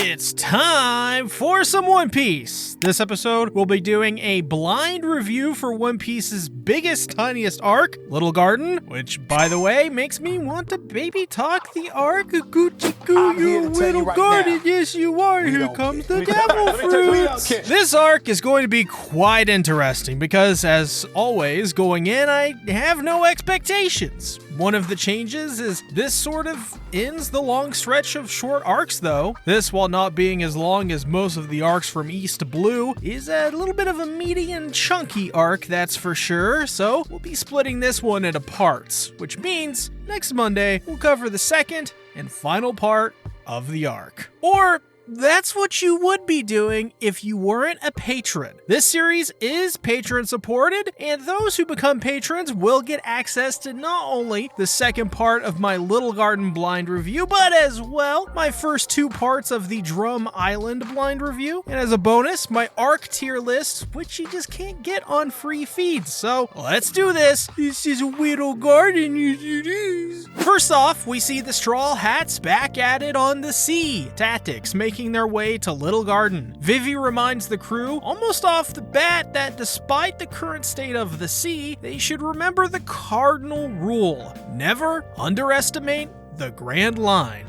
It's time for some One Piece. This episode, we'll be doing a blind review for One Piece's biggest, tiniest arc, Little Garden, which, by the way, makes me want to baby talk the arc. Gucci-goo, you little garden, yes you are, here comes the devil fruits. This arc is going to be quite interesting because, as always, going in, I have no expectations. One of the changes is this sort of ends the long stretch of short arcs though. This, while not being as long as most of the arcs from East to Blue, is a little bit of a meaty and chunky arc, that's for sure, so we'll be splitting this one into parts, which means next Monday we'll cover the second and final part of the arc. Or that's what you would be doing if you weren't a patron. This series is patron supported, and those who become patrons will get access to not only the second part of my Little Garden blind review, but as well my first two parts of the Drum Island blind review, and as a bonus, my arc tier list, which you just can't get on free feeds. So let's do this. This is a Little Garden, yes it is. First off, we see the Straw Hats back at it on the SeaTactics, making their way to Little Garden. Vivi reminds the crew almost off the bat that despite the current state of the sea, they should remember the cardinal rule: never underestimate the Grand Line,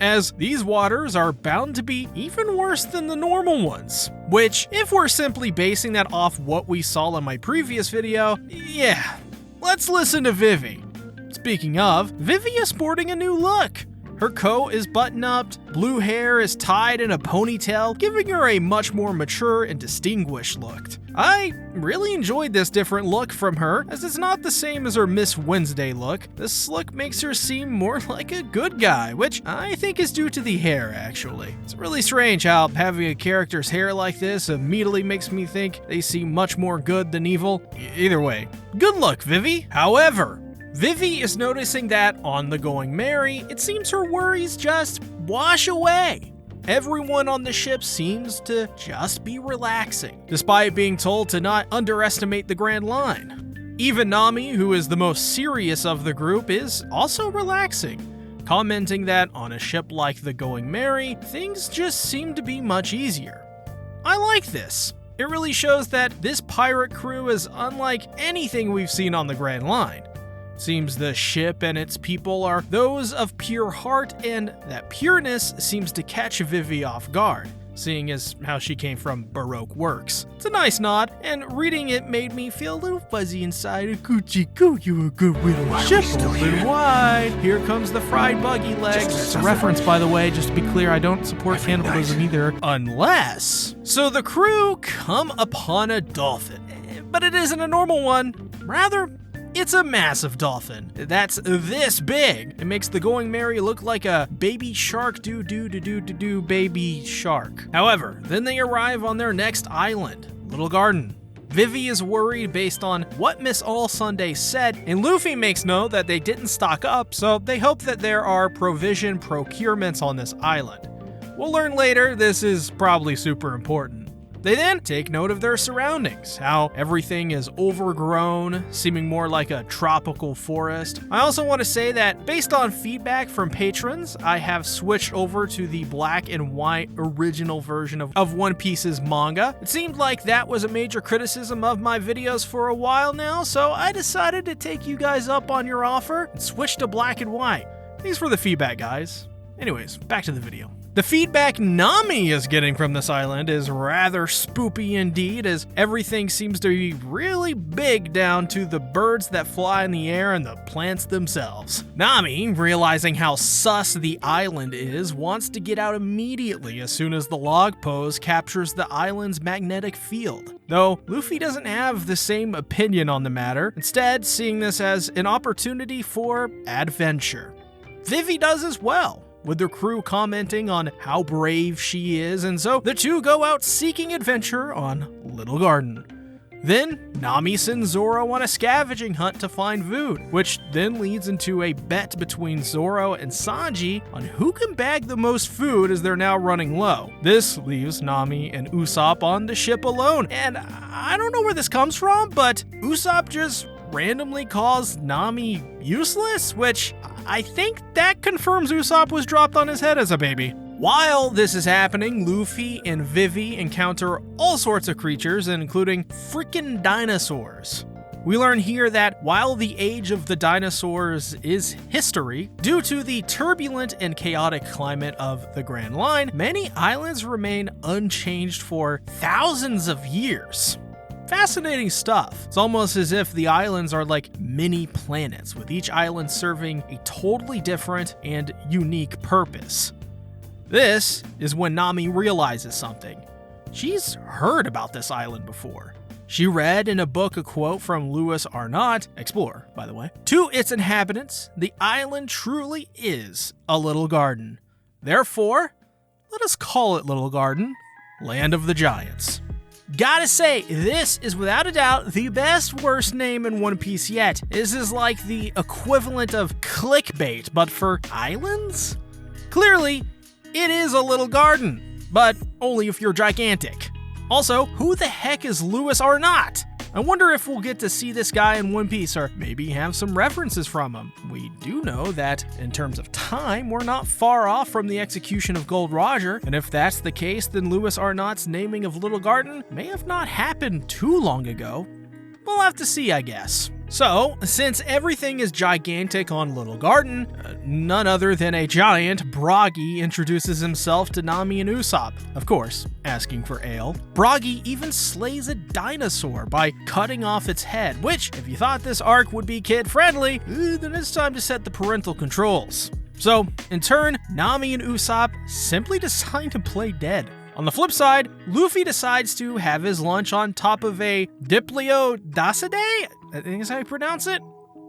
as these waters are bound to be even worse than the normal ones. Which, if we're simply basing that off what we saw in my previous video, yeah, let's listen to Vivi. Speaking of, Vivi is sporting a new look. Her coat is button-upped, blue hair is tied in a ponytail, giving her a much more mature and distinguished look. I really enjoyed this different look from her, as it's not the same as her Miss Wednesday look. This look makes her seem more like a good guy, which I think is due to the hair, actually. It's really strange how having a character's hair like this immediately makes me think they seem much more good than evil. Either way, good look, Vivi. However, Vivi is noticing that on the Going Merry, it seems her worries just wash away. Everyone on the ship seems to just be relaxing, despite being told to not underestimate the Grand Line. Even Nami, who is the most serious of the group, is also relaxing, commenting that on a ship like the Going Merry, things just seem to be much easier. I like this. It really shows that this pirate crew is unlike anything we've seen on the Grand Line. Seems the ship and its people are those of pure heart, and that pureness seems to catch Vivi off guard, seeing as how she came from Baroque Works. It's a nice nod, and reading it made me feel a little fuzzy inside. Gucci-goo, you a good little ship, open wide. Here comes the fried buggy legs. It's a reference, by the way, just to be clear, I don't support cannibalism either, unless. So the crew come upon a dolphin, but it isn't a normal one. Rather, it's a massive dolphin that's this big. It makes the Going Merry look like a baby shark do baby shark. However, then they arrive on their next island, Little Garden. Vivi is worried based on what Miss All Sunday said, and Luffy makes note that they didn't stock up, so they hope that there are provision procurements on this island. We'll learn later this is probably super important. They then take note of their surroundings, how everything is overgrown, seeming more like a tropical forest. I also want to say that based on feedback from patrons, I have switched over to the black and white original version of One Piece's manga. It seemed like that was a major criticism of my videos for a while now, so I decided to take you guys up on your offer and switch to black and white. Thanks for the feedback, guys. Anyways, back to the video. The feedback Nami is getting from this island is rather spoopy indeed, as everything seems to be really big down to the birds that fly in the air and the plants themselves. Nami, realizing how sus the island is, wants to get out immediately as soon as the log pose captures the island's magnetic field. Though Luffy doesn't have the same opinion on the matter, instead seeing this as an opportunity for adventure. Vivi does as well, with their crew commenting on how brave she is, and so the two go out seeking adventure on Little Garden. Then, Nami sends Zoro on a scavenging hunt to find food, which then leads into a bet between Zoro and Sanji on who can bag the most food as they're now running low. This leaves Nami and Usopp on the ship alone, and I don't know where this comes from, but Usopp just randomly calls Nami useless, which I think that confirms Usopp was dropped on his head as a baby. While this is happening, Luffy and Vivi encounter all sorts of creatures, including freaking dinosaurs. We learn here that while the age of the dinosaurs is history, due to the turbulent and chaotic climate of the Grand Line, many islands remain unchanged for thousands of years. Fascinating stuff. It's almost as if the islands are like mini planets, with each island serving a totally different and unique purpose. This is when Nami realizes something. She's heard about this island before. She read in a book a quote from Louis Arnott, explorer, by the way. To its inhabitants, the island truly is a little garden. Therefore, let us call it Little Garden, Land of the Giants. Gotta say, this is without a doubt the best worst name in One Piece yet. This is like the equivalent of clickbait, but for islands? Clearly, it is a little garden, but only if you're gigantic. Also, who the heck is Louis Arnott? I wonder if we'll get to see this guy in One Piece, or maybe have some references from him. We do know that, in terms of time, we're not far off from the execution of Gold Roger, and if that's the case, then Louis Arnott's naming of Little Garden may have not happened too long ago. We'll have to see, I guess. So, since everything is gigantic on Little Garden, none other than a giant, Bragi, introduces himself to Nami and Usopp, of course, asking for ale. Bragi even slays a dinosaur by cutting off its head, which, if you thought this arc would be kid-friendly, then it's time to set the parental controls. So, in turn, Nami and Usopp simply decide to play dead. On the flip side, Luffy decides to have his lunch on top of a Diplodocid? I think is how you pronounce it?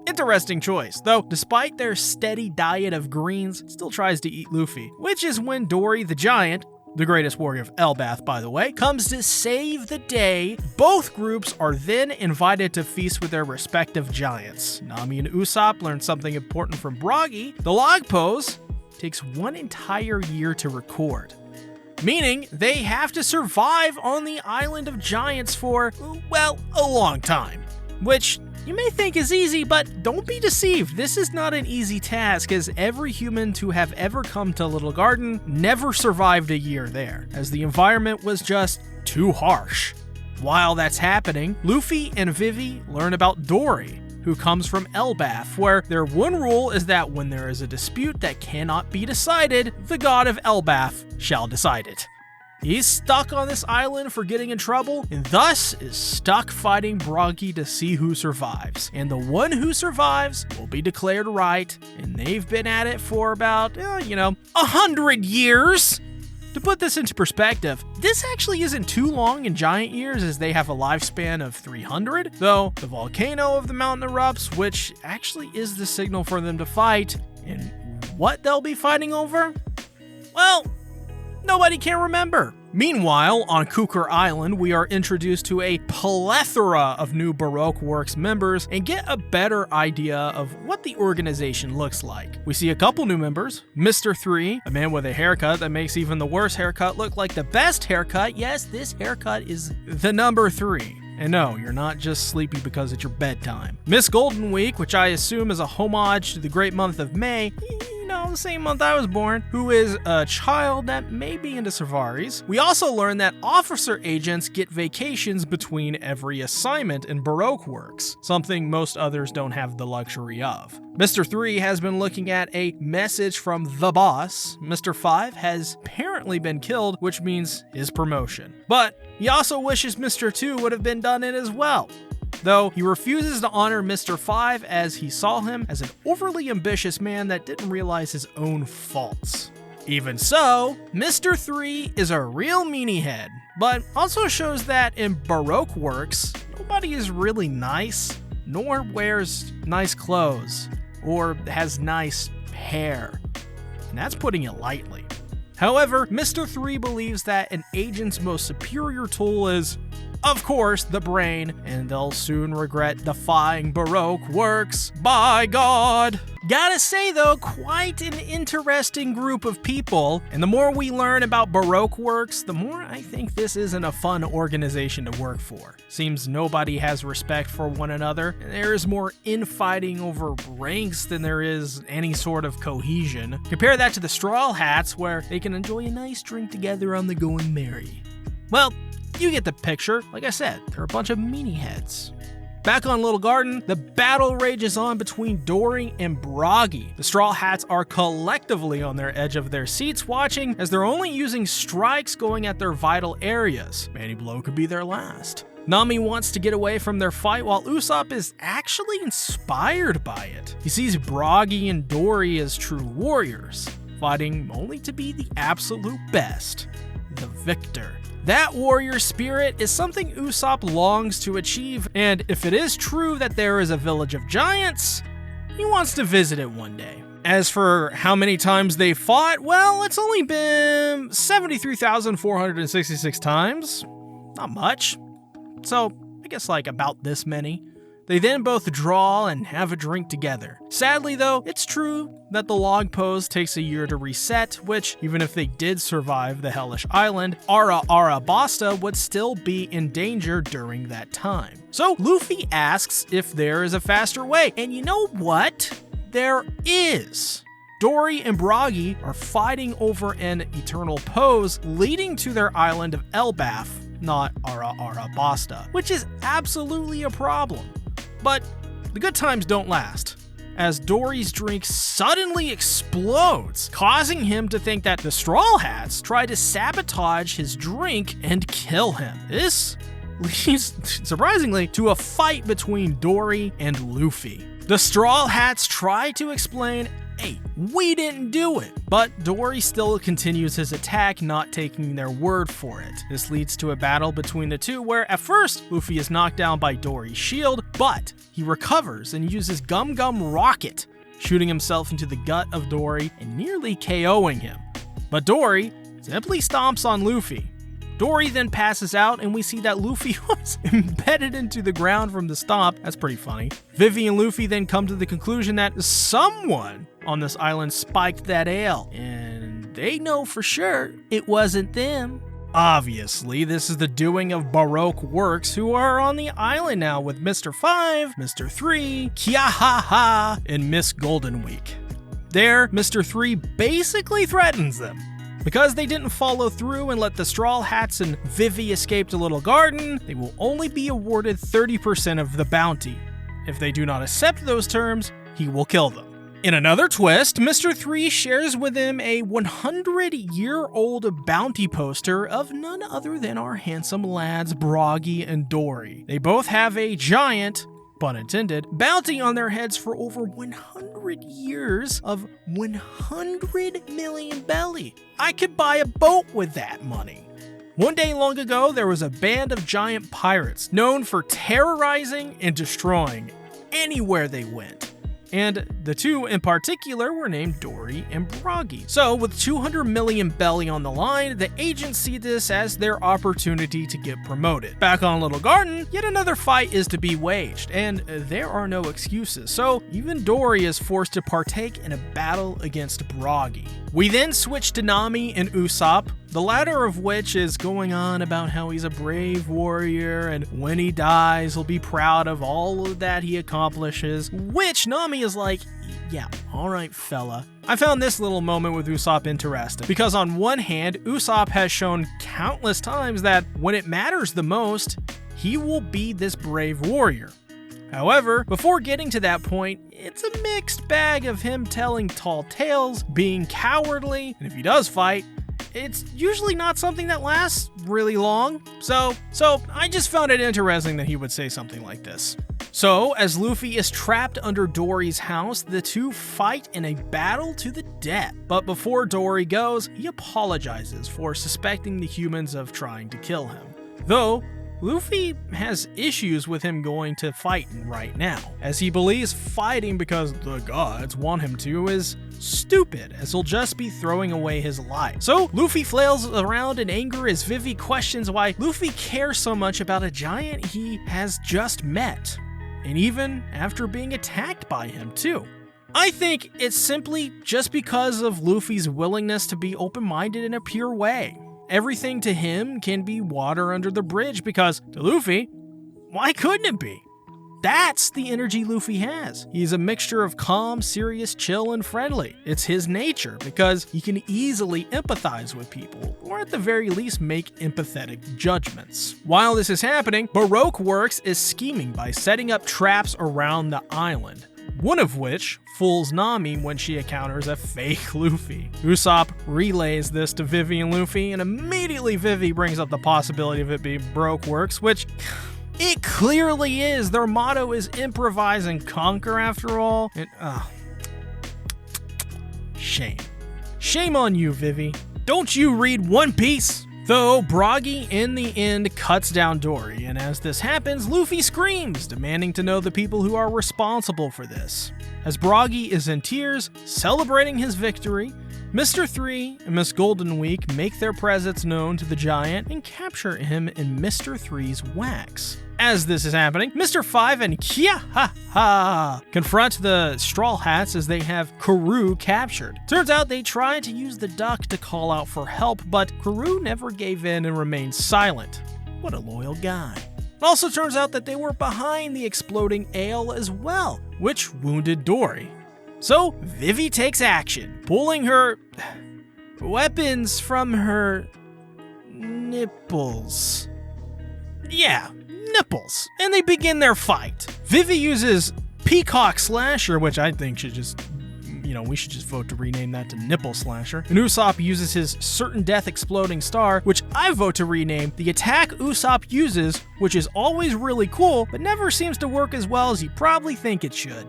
Interesting choice, though despite their steady diet of greens, still tries to eat Luffy, which is when Dory the Giant, the greatest warrior of Elbaf by the way, comes to save the day. Both groups are then invited to feast with their respective giants. Nami and Usopp learn something important from Bragi. The log pose takes 1 entire year to record, meaning they have to survive on the Island of Giants for, well, a long time. Which you may think is easy, but don't be deceived. This is not an easy task, as every human to have ever come to Little Garden never survived a year there, as the environment was just too harsh. While that's happening, Luffy and Vivi learn about Dory, who comes from Elbaf, where their one rule is that when there is a dispute that cannot be decided, the god of Elbaf shall decide it. He's stuck on this island for getting in trouble, and thus is stuck fighting Bragi to see who survives. And the one who survives will be declared right, and they've been at it for about, 100 years. To put this into perspective, this actually isn't too long in giant years, as they have a lifespan of 300, though the volcano of the mountain erupts, which actually is the signal for them to fight. And what they'll be fighting over? Well, nobody can remember. Meanwhile, on Kukur Island, we are introduced to a plethora of new Baroque Works members and get a better idea of what the organization looks like. We see a couple new members, Mr. 3, a man with a haircut that makes even the worst haircut look like the best haircut. Yes, this haircut is the number 3. And no, you're not just sleepy because it's your bedtime. Miss Golden Week, which I assume is a homage to the great month of May, the same month I was born, who is a child that may be into safaris. We also learn that officer agents get vacations between every assignment in Baroque Works, something most others don't have the luxury of. Mr. 3 has been looking at a message from the boss. Mr. 5 has apparently been killed, which means his promotion. But he also wishes Mr. 2 would have been done in as well, though he refuses to honor Mr. 5 as he saw him as an overly ambitious man that didn't realize his own faults. Even so, Mr. 3 is a real meanie head, but also shows that in Baroque Works, nobody is really nice, nor wears nice clothes, or has nice hair. And that's putting it lightly. However, Mr. 3 believes that an agent's most superior tool is of course, the brain, and they'll soon regret defying Baroque Works. By God! Gotta say though, quite an interesting group of people, and the more we learn about Baroque Works, the more I think this isn't a fun organization to work for. Seems nobody has respect for one another, and there is more infighting over ranks than there is any sort of cohesion. Compare that to the Straw Hats, where they can enjoy a nice drink together on the going merry. Well, you get the picture. Like I said, they're a bunch of meanie heads. Back on Little Garden, the battle rages on between Dory and Broggy. The Straw Hats are collectively on their edge of their seats watching, as they're only using strikes going at their vital areas. Manny Blow could be their last. Nami wants to get away from their fight, while Usopp is actually inspired by it. He sees Broggy and Dory as true warriors, fighting only to be the absolute best, the victor. That warrior spirit is something Usopp longs to achieve, and if it is true that there is a village of giants, he wants to visit it one day. As for how many times they fought, well, it's only been 73,466 times. Not much. So, I guess like about this many. They then both draw and have a drink together. Sadly though, it's true that the log pose takes a year to reset, which, even if they did survive the hellish island, Ara Basta would still be in danger during that time. So Luffy asks if there is a faster way, and you know what? There is. Dory and Broggy are fighting over an eternal pose leading to their island of Elbaf, not Ara Basta, which is absolutely a problem. But the good times don't last, as Dory's drink suddenly explodes, causing him to think that the Straw Hats tried to sabotage his drink and kill him. This leads, surprisingly, to a fight between Dory and Luffy. The Straw Hats try to explain, hey, we didn't do it. But Dory still continues his attack, not taking their word for it. This leads to a battle between the two where at first Luffy is knocked down by Dory's shield, but he recovers and uses Gum Gum Rocket, shooting himself into the gut of Dory and nearly KOing him. But Dory simply stomps on Luffy. Dory then passes out, and we see that Luffy was embedded into the ground from the stomp. That's pretty funny. Vivi and Luffy then come to the conclusion that someone on this island spiked that ale, and they know for sure it wasn't them. Obviously, this is the doing of Baroque Works, who are on the island now with Mr. 5, Mr. 3, Kiahaha, and Miss Golden Week. There, Mr. 3 basically threatens them. Because they didn't follow through and let the Straw Hats and Vivi escape to Little Garden, they will only be awarded 30% of the bounty. If they do not accept those terms, he will kill them. In another twist, Mr. 3 shares with him a 100-year-old bounty poster of none other than our handsome lads Broggy and Dory. They both have a giant, pun intended, bounty on their heads for over 100 years of 100 million belly. I could buy a boat with that money. One day long ago, there was a band of giant pirates known for terrorizing and destroying anywhere they went. And the two in particular were named Dory and Broggy. So with 200 million belly on the line, the agents see this as their opportunity to get promoted. Back on Little Garden, yet another fight is to be waged, and there are no excuses. So even Dory is forced to partake in a battle against Broggy. We then switch to Nami and Usopp, the latter of which is going on about how he's a brave warrior and when he dies he'll be proud of all of that he accomplishes, which Nami is like, yeah, alright fella. I found this little moment with Usopp interesting, because on one hand, Usopp has shown countless times that when it matters the most, he will be this brave warrior. However, before getting to that point, it's a mixed bag of him telling tall tales, being cowardly, and if he does fight, it's usually not something that lasts really long. So I just found it interesting that he would say something like this. So, as Luffy is trapped under Dory's house, the two fight in a battle to the death. But before Dory goes, he apologizes for suspecting the humans of trying to kill him. Though, Luffy has issues with him going to fighting right now, as he believes fighting because the gods want him to is stupid, as he'll just be throwing away his life. So Luffy flails around in anger as Vivi questions why Luffy cares so much about a giant he has just met, and even after being attacked by him too. I think it's simply just because of Luffy's willingness to be open-minded in a pure way. Everything to him can be water under the bridge because, to Luffy, why couldn't it be? That's the energy Luffy has. He's a mixture of calm, serious, chill, and friendly. It's his nature because he can easily empathize with people, or at the very least make empathetic judgments. While this is happening, Baroque Works is scheming by setting up traps around the island, one of which fools Nami when she encounters a fake Luffy. Usopp relays this to Vivi and Luffy, and immediately Vivi brings up the possibility of it being Baroque Works, which it clearly is. Their motto is improvise and conquer after all. And, shame. Shame on you, Vivi. Don't you read One Piece? Though Broggy in the end cuts down Dory, and as this happens, Luffy screams, demanding to know the people who are responsible for this. As Broggy is in tears, celebrating his victory, Mr. 3 and Miss Golden Week make their presence known to the giant and capture him in Mr. 3's wax. As this is happening, Mr. 5 and Kia confront the Straw Hats as they have Karoo captured. Turns out they tried to use the duck to call out for help, but Karoo never gave in and remained silent. What a loyal guy. It also turns out that they were behind the exploding ale as well, which wounded Dory. So Vivi takes action, pulling her weapons from her nipples. Yeah, nipples. And they begin their fight. Vivi uses Peacock Slasher, which I think should just, we should just vote to rename that to Nipple Slasher. And Usopp uses his Certain Death Exploding Star, which I vote to rename the attack Usopp uses, which is always really cool, but never seems to work as well as you probably think it should.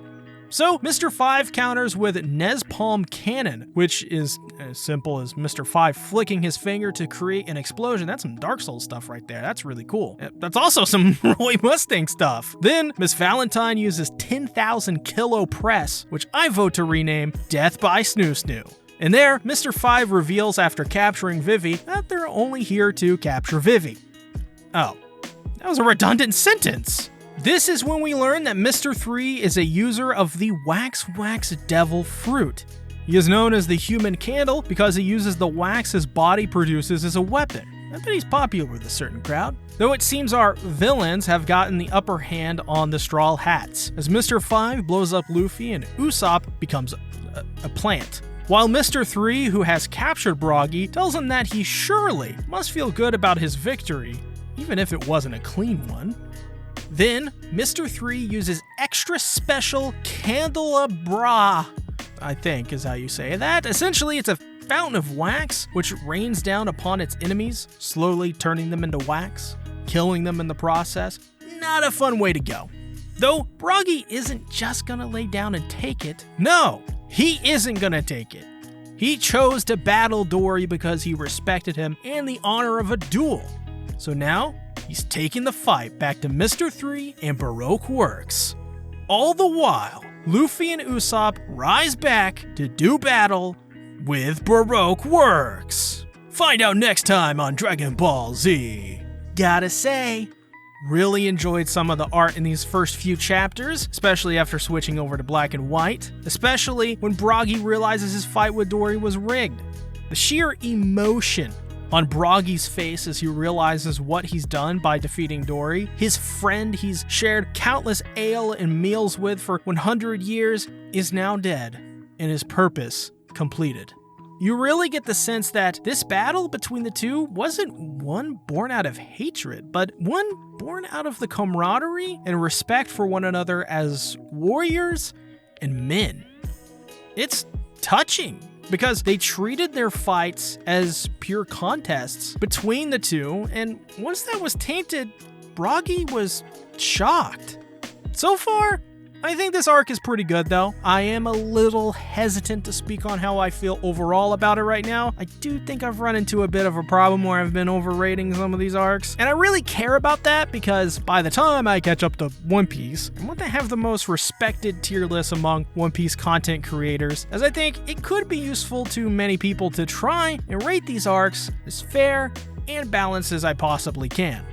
So, Mr. 5 counters with Nez Palm Cannon, which is as simple as Mr. 5 flicking his finger to create an explosion. That's some Dark Souls stuff right there. That's really cool. That's also some Roy Mustang stuff. Then, Miss Valentine uses 10,000 Kilo Press, which I vote to rename Death by Snoo Snoo. And there, Mr. 5 reveals after capturing Vivi that they're only here to capture Vivi. Oh, that was a redundant sentence. This is when we learn that Mr. 3 is a user of the Wax Devil fruit. He is known as the Human Candle because he uses the wax his body produces as a weapon. I bet he's popular with a certain crowd. Though it seems our villains have gotten the upper hand on the Straw Hats, as Mr. 5 blows up Luffy and Usopp becomes a plant. While Mr. 3, who has captured Broggy, tells him that he surely must feel good about his victory, even if it wasn't a clean one. Then, Mr. 3 uses extra special candelabra, I think is how you say that. Essentially, it's a fountain of wax, which rains down upon its enemies, slowly turning them into wax, killing them in the process. Not a fun way to go. Though, Broggy isn't just gonna lay down and take it. No, he isn't gonna take it. He chose to battle Dory because he respected him and the honor of a duel. So now, he's taking the fight back to Mr. 3 and Baroque Works. All the while, Luffy and Usopp rise back to do battle with Baroque Works. Find out next time on Dragon Ball Z. Gotta say, really enjoyed some of the art in these first few chapters, especially after switching over to black and white, especially when Broggy realizes his fight with Dory was rigged. The sheer emotion on Broggy's face as he realizes what he's done by defeating Dory, his friend he's shared countless ale and meals with for 100 years, is now dead, and his purpose completed. You really get the sense that this battle between the two wasn't one born out of hatred, but one born out of the camaraderie and respect for one another as warriors and men. It's touching, because they treated their fights as pure contests between the two, and once that was tainted, Broggy was shocked. So far, I think this arc is pretty good though. I am a little hesitant to speak on how I feel overall about it right now. I do think I've run into a bit of a problem where I've been overrating some of these arcs. And I really care about that because by the time I catch up to One Piece, I want to have the most respected tier list among One Piece content creators, as I think it could be useful to many people to try and rate these arcs as fair and balanced as I possibly can.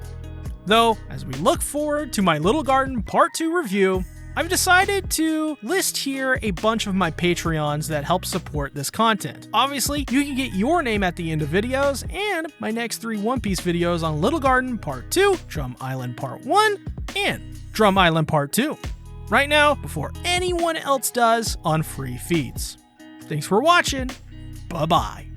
Though, as we look forward to my Little Garden Part 2 review, I've decided to list here a bunch of my Patreons that help support this content. Obviously, you can get your name at the end of videos, and my next 3 One Piece videos on Little Garden Part 2, Drum Island Part 1, and Drum Island Part 2. Right now, before anyone else does on free feeds. Thanks for watching. Bye-bye.